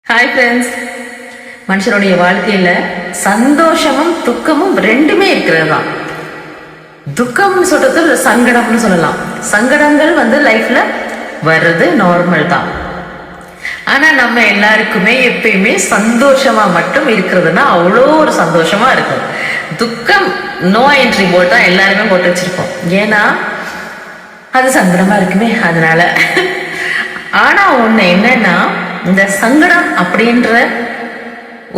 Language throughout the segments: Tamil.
ஹாய் ஃப்ரெண்ட்ஸ், மனுஷனுடைய வாழ்க்கையில சந்தோஷமும் துக்கமும் ரெண்டுமே இருக்கிறது தான். துக்கம்னு சொல்றது சங்கடம்னு சொல்லலாம். சங்கடங்கள் லைஃப்ல வர்றது நார்மல் தான். ஆனா நம்ம எல்லாருக்குமே எப்பயுமே சந்தோஷமா மட்டும் இருக்கிறதுனா அவ்வளோ ஒரு சந்தோஷமா இருக்கும். துக்கம் நோ என்ட்ரி போர்ட் தான் எல்லாருமே போட்டு வச்சிருக்கோம். ஏன்னா அது சங்கடமா இருக்குமே, அதனால. ஆனா ஒண்ணு என்னன்னா, இந்த சங்கடம் அப்படின்ற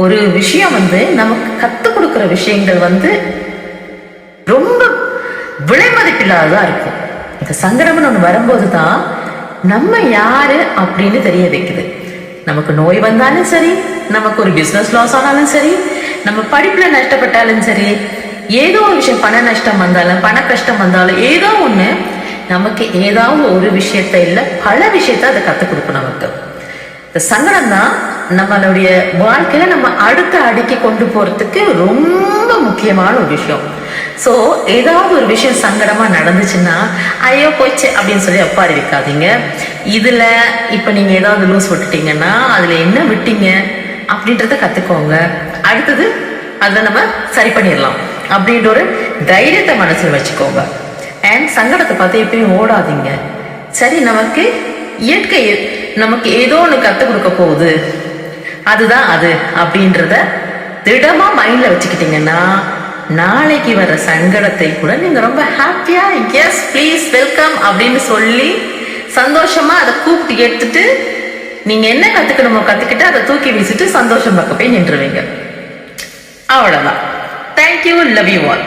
ஒரு விஷயம் நமக்கு கத்துக் கொடுக்கிற விஷயங்கள் ரொம்ப விலை மதிப்பில்லாததா இருக்கும். இந்த சங்கடம்னு ஒண்ணு வரும்போது தான் நம்ம யாரு அப்படின்னு தெரிய வைக்குது. நமக்கு நோய் வந்தாலும் சரி, நமக்கு ஒரு பிசினஸ் லாஸ் ஆனாலும் சரி, நம்ம படிப்புல நஷ்டப்பட்டாலும் சரி, ஏதோ ஒரு விஷயம் பண நஷ்டம் வந்தாலும் பண கஷ்டம் வந்தாலும் ஏதோ ஒண்ணு நமக்கு ஏதாவது ஒரு விஷயத்த இல்ல பல விஷயத்த அதை கத்துக் கொடுக்கும். நமக்கு இந்த சங்கடம் தான் நம்மளுடைய வாழ்க்கையில நம்ம அடுத்த அடிக்கு கொண்டு போறதுக்கு ரொம்ப முக்கியமான ஒரு விஷயம். சோ ஏதாவது ஒரு விஷயம் சங்கடமா நடந்துச்சுன்னா ஐயோ போச்சு அப்படின்னு சொல்லி அப்பாரி வைக்காதீங்க. இதுல இப்ப நீங்க ஏதாவது லூஸ் விட்டுட்டீங்கன்னா அதுல என்ன விட்டீங்க அப்படின்றத கத்துக்கோங்க. அடுத்தது அதை நம்ம சரி பண்ணிடலாம் அப்படின்ற ஒரு தைரியத்தை மனசுல வச்சுக்கோங்க. அண்ட் சங்கடத்தை பார்த்து எப்பயும் ஓடாதீங்க. சரி, நமக்கு இயற்கை நமக்கு ஏதோ ஒன்று கற்றுக் கொடுக்க போகுது, அதுதான் அது அப்படின்றத திடமா மைண்ட்ல வச்சுக்கிட்டீங்கன்னா நாளைக்கு வர்ற சங்கடத்தை கூட நீங்க ரொம்ப ஹாப்பியா எஸ் ப்ளீஸ் வெல்கம் அப்படின்னு சொல்லி சந்தோஷமா அதை கூப்பிட்டு எடுத்துட்டு நீங்க என்ன கத்துக்கணுமோ கத்துக்கிட்டு அதை தூக்கி வீசிட்டு சந்தோஷம் பக்க போய் நின்றுவீங்க. அவ்வளவுதான். Thank you, love you all.